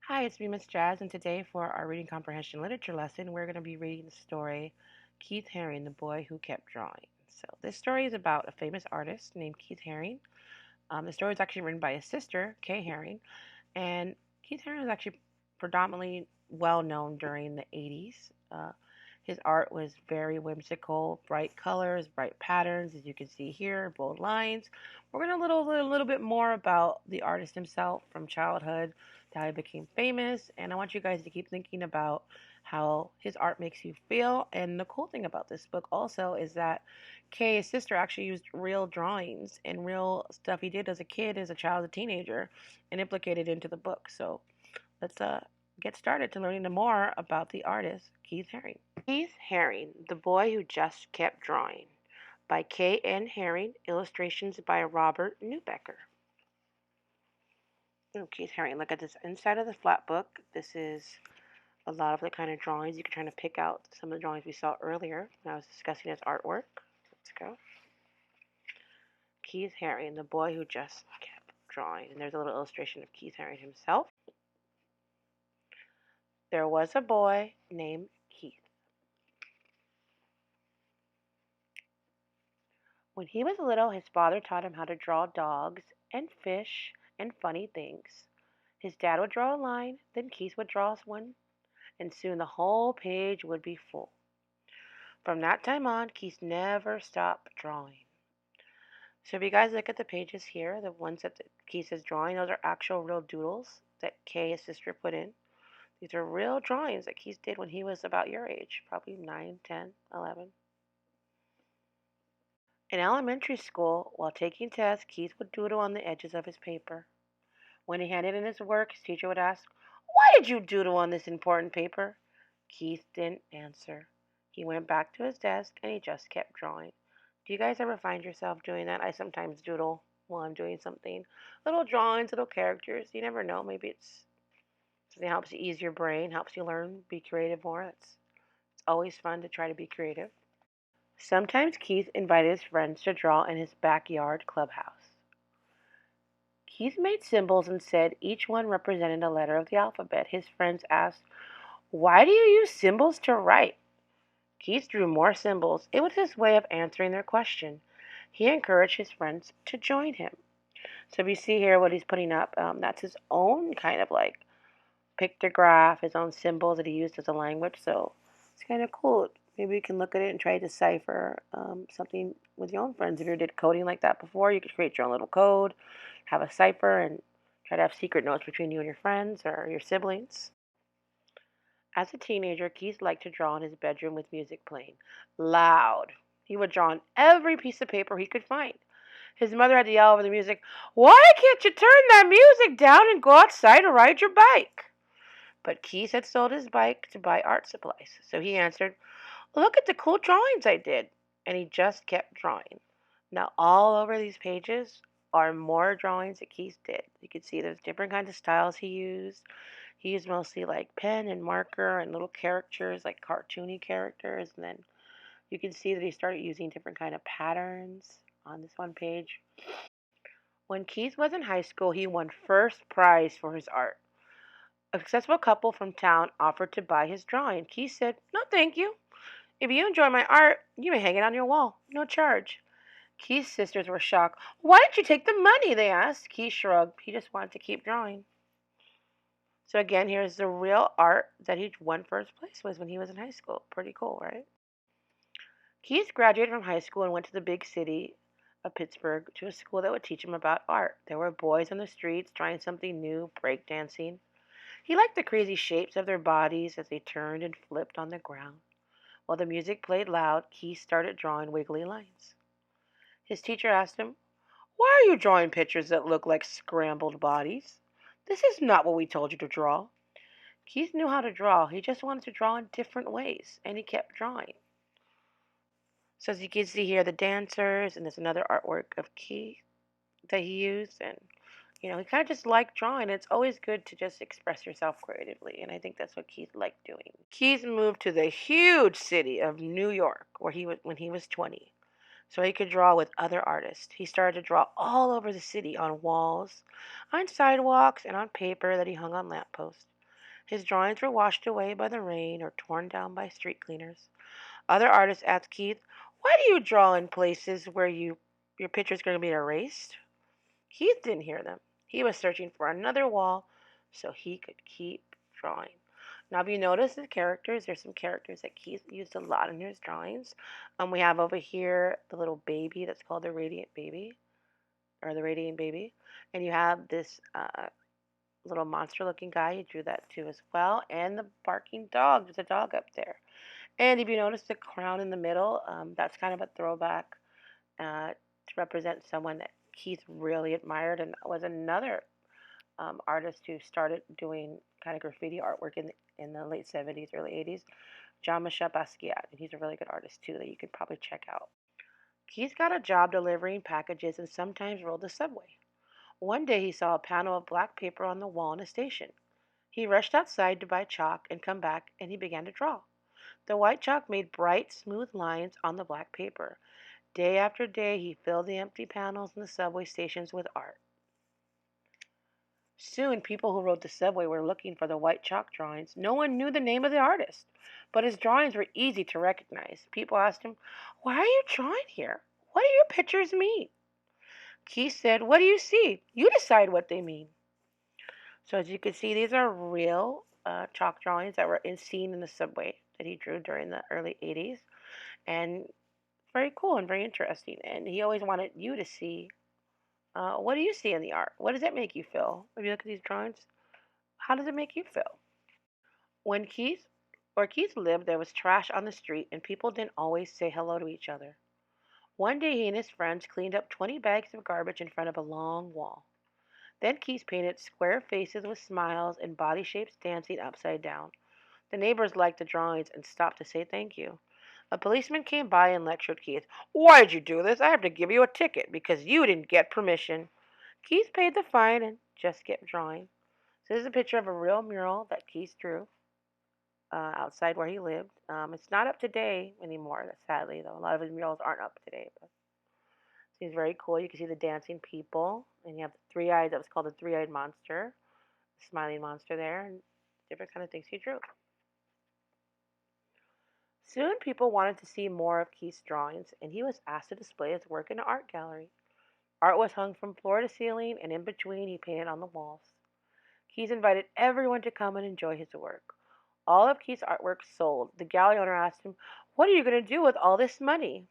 Hi, it's me, Miss Jazz, and today for our reading comprehension literature lesson, we're going to be reading the story Keith Haring, the Boy Who Kept Drawing. So, this story is about a famous artist named Keith Haring. The story was actually written by his sister, Kay Haring, and Keith Haring was actually predominantly well known during the 80s. His art was very whimsical, bright colors, bright patterns, as you can see here, bold lines. We're going to learn a little bit more about the artist himself from childhood to how he became famous, and I want you guys to keep thinking about how his art makes you feel. And the cool thing about this book also is that Kay, his sister, actually used real drawings and real stuff he did as a kid, as a child, as a teenager, and implicated into the book. So let's get started to learning more about the artist Keith Haring. Keith Haring, The Boy Who Just Kept Drawing, by K. N. Haring, illustrations by Robert Newbecker. Keith Haring, look at this inside of the flat book. This is a lot of the kind of drawings. You can try to pick out some of the drawings we saw earlier when I was discussing his artwork. Let's go. Keith Haring, The Boy Who Just Kept Drawing. And there's a little illustration of Keith Haring himself. There was a boy named Keith. When he was little, his father taught him how to draw dogs and fish and funny things. His dad would draw a line, then Keith would draw one, and soon the whole page would be full. From that time on, Keith never stopped drawing. So if you guys look at the pages here, the ones that Keith is drawing, those are actual real doodles that Kay, his sister, put in. These are real drawings that Keith did when he was about your age, probably 9, 10, 11. In elementary school, while taking tests, Keith would doodle on the edges of his paper. When he handed in his work, his teacher would ask, "Why did you doodle on this important paper?" Keith didn't answer. He went back to his desk and he just kept drawing. Do you guys ever find yourself doing that? I sometimes doodle while I'm doing something. Little drawings, little characters. You never know. Maybe it's something that helps you ease your brain, helps you learn, be creative more. It's always fun to try to be creative. Sometimes Keith invited his friends to draw in his backyard clubhouse. Keith made symbols and said each one represented a letter of the alphabet. His friends asked, "Why do you use symbols to write?" Keith drew more symbols. It was his way of answering their question. He encouraged his friends to join him. So if you see here what he's putting up, that's his own kind of like pictograph, his own symbols that he used as a language. So it's kind of cool. Maybe you can look at it and try to decipher something with your own friends. If you did coding like that before, you could create your own little code, have a cipher, and try to have secret notes between you and your friends or your siblings. As a teenager, Keith liked to draw in his bedroom with music playing loud. He would draw on every piece of paper he could find. His mother had to yell over the music, "Why can't you turn that music down and go outside or ride your bike?" But Keith had sold his bike to buy art supplies, so he answered, "Look at the cool drawings I did." And he just kept drawing. Now, all over these pages are more drawings that Keith did. You can see there's different kinds of styles he used. He used mostly like pen and marker and little characters, like cartoony characters. And then you can see that he started using different kind of patterns on this one page. When Keith was in high school, he won first prize for his art. A successful couple from town offered to buy his drawing. Keith said, "No, thank you. If you enjoy my art, you may hang it on your wall. No charge." Keith's sisters were shocked. "Why didn't you take the money?" they asked. Keith shrugged. He just wanted to keep drawing. So again, here's the real art that he won first place was when he was in high school. Pretty cool, right? Keith graduated from high school and went to the big city of Pittsburgh to a school that would teach him about art. There were boys on the streets trying something new, breakdancing. He liked the crazy shapes of their bodies as they turned and flipped on the ground. While the music played loud, Keith started drawing wiggly lines. His teacher asked him, "Why are you drawing pictures that look like scrambled bodies? This is not what we told you to draw." Keith knew how to draw. He just wanted to draw in different ways, and he kept drawing. So as you can see here, the dancers, and there's another artwork of Keith that he used, and he kind of just liked drawing. It's always good to just express yourself creatively, and I think that's what Keith liked doing. Keith moved to the huge city of New York, where he was when he was 20, so he could draw with other artists. He started to draw all over the city on walls, on sidewalks, and on paper that he hung on lampposts. His drawings were washed away by the rain or torn down by street cleaners. Other artists asked Keith, "Why do you draw in places where your picture's going to be erased?" Keith didn't hear them. He was searching for another wall so he could keep drawing. Now, if you notice the characters, there's some characters that Keith used a lot in his drawings. We have over here the little baby that's called the Radiant Baby, or the Radiant Baby. And you have this little monster looking guy. He drew that too as well. And the barking dog. There's a dog up there. And if you notice the crown in the middle, that's kind of a throwback to represent someone that Keith really admired and was another artist who started doing kind of graffiti artwork in the late 70s, early 80s, Jean-Michel Basquiat. And he's a really good artist too that you could probably check out. Keith got a job delivering packages and sometimes rode the subway. One day he saw a panel of black paper on the wall in a station. He rushed outside to buy chalk and come back and he began to draw. The white chalk made bright, smooth lines on the black paper. Day after day he filled the empty panels in the subway stations with art. Soon people who rode the subway were looking for the white chalk drawings. No one knew the name of the artist, but his drawings were easy to recognize. People asked him, "Why are you drawing here? What do your pictures mean?" Keith said, "What do you see? You decide what they mean." So as you can see, these are real chalk drawings that were seen in the subway that he drew during the early 80s. And very cool and very interesting. And he always wanted you to see, what do you see in the art? What does it make you feel? If you look at these drawings, how does it make you feel? When where Keith lived, there was trash on the street and people didn't always say hello to each other. One day he and his friends cleaned up 20 bags of garbage in front of a long wall. Then Keith painted square faces with smiles and body shapes dancing upside down. The neighbors liked the drawings and stopped to say thank you. A policeman came by and lectured Keith. "Why did you do this? I have to give you a ticket because you didn't get permission." Keith paid the fine and just kept drawing. So this is a picture of a real mural that Keith drew outside where he lived. It's not up today anymore, sadly, though. A lot of his murals aren't up today. But he's very cool. You can see the dancing people, and you have the three eyes. That was called the three-eyed monster, the smiling monster there, and different kind of things he drew. Soon people wanted to see more of Keith's drawings, and he was asked to display his work in an art gallery. Art was hung from floor to ceiling, and in between he painted on the walls. Keith invited everyone to come and enjoy his work. All of Keith's artwork sold. The gallery owner asked him, "What are you going to do with all this money?"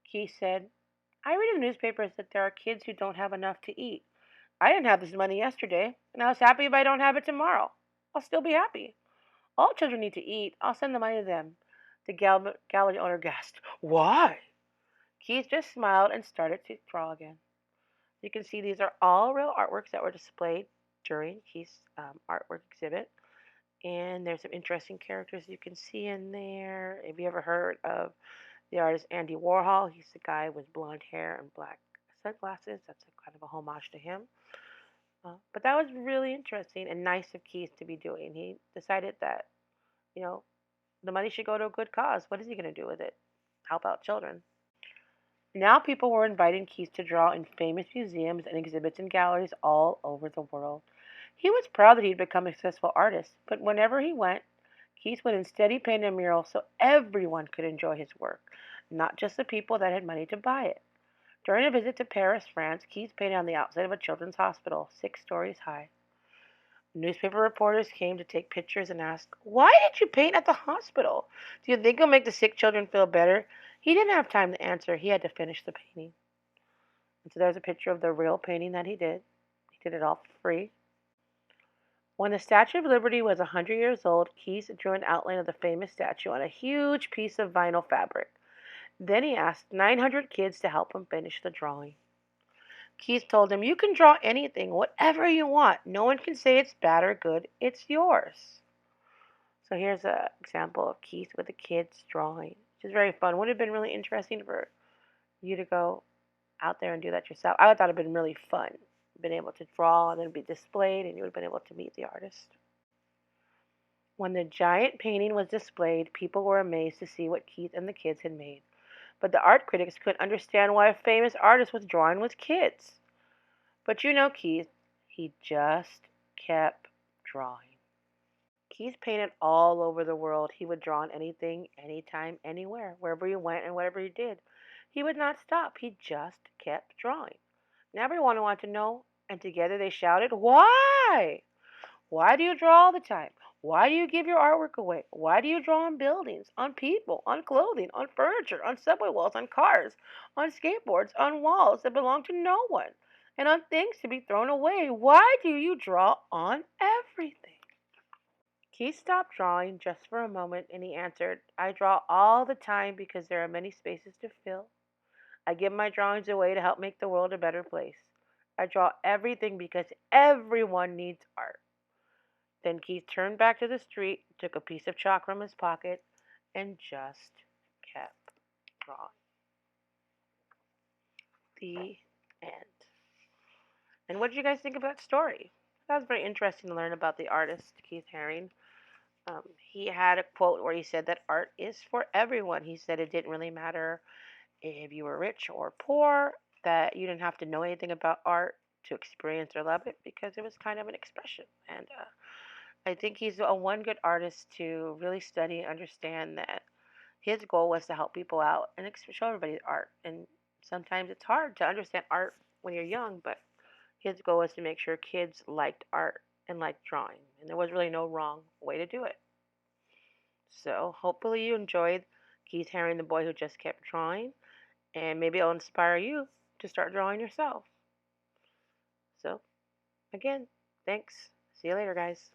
Keith said, "I read in the newspapers that there are kids who don't have enough to eat. I didn't have this money yesterday, and I was happy if I don't have it tomorrow. I'll still be happy. All children need to eat. I'll send the money to them." The gallery owner gasped, "Why?" Keith just smiled and started to draw again. You can see these are all real artworks that were displayed during Keith's artwork exhibit. And there's some interesting characters you can see in there. Have you ever heard of the artist Andy Warhol? He's the guy with blonde hair and black sunglasses. That's a kind of a homage to him. But that was really interesting and nice of Keith to be doing. He decided that, you know, the money should go to a good cause. What is he going to do with it? Help out children. Now people were inviting Keith to draw in famous museums and exhibits in galleries all over the world. He was proud that he'd become a successful artist, but whenever he went, Keith would instead paint a mural so everyone could enjoy his work, not just the people that had money to buy it. During a visit to Paris, France, Keith painted on the outside of a children's hospital, 6 stories high. Newspaper reporters came to take pictures and asked, "Why did you paint at the hospital? Do you think it'll make the sick children feel better?" He didn't have time to answer. He had to finish the painting. And so there's a picture of the real painting that he did. He did it all for free. When the Statue of Liberty was 100 years old, Keith drew an outline of the famous statue on a huge piece of vinyl fabric. Then he asked 900 kids to help him finish the drawing. Keith told them, "You can draw anything, whatever you want. No one can say it's bad or good. It's yours." So here's an example of Keith with the kids drawing, which is very fun. Would have been really interesting for you to go out there and do that yourself. I thought it would have been really fun. Been able to draw and then be displayed, and you would have been able to meet the artist. When the giant painting was displayed, people were amazed to see what Keith and the kids had made. But the art critics couldn't understand why a famous artist was drawing with kids. But you know Keith, he just kept drawing. Keith painted all over the world. He would draw on anything, anytime, anywhere, wherever he went and whatever he did. He would not stop. He just kept drawing. And everyone wanted to know, and together they shouted, "Why? Why do you draw all the time? Why do you give your artwork away? Why do you draw on buildings, on people, on clothing, on furniture, on subway walls, on cars, on skateboards, on walls that belong to no one, and on things to be thrown away? Why do you draw on everything?" Keith stopped drawing just for a moment and he answered, "I draw all the time because there are many spaces to fill. I give my drawings away to help make the world a better place. I draw everything because everyone needs art." Then Keith turned back to the street, took a piece of chalk from his pocket, and just kept drawing. The end. And what did you guys think of that story? That was very interesting to learn about the artist, Keith Haring. He had a quote where he said that art is for everyone. He said it didn't really matter if you were rich or poor, that you didn't have to know anything about art to experience or love it because it was kind of an expression. And I think he's a one good artist to really study and understand that his goal was to help people out and show everybody art. And sometimes it's hard to understand art when you're young, but his goal was to make sure kids liked art and liked drawing. And there was really no wrong way to do it. So hopefully you enjoyed Keith Haring, the boy who just kept drawing, and maybe it'll inspire you to start drawing yourself. So again, thanks. See you later, guys.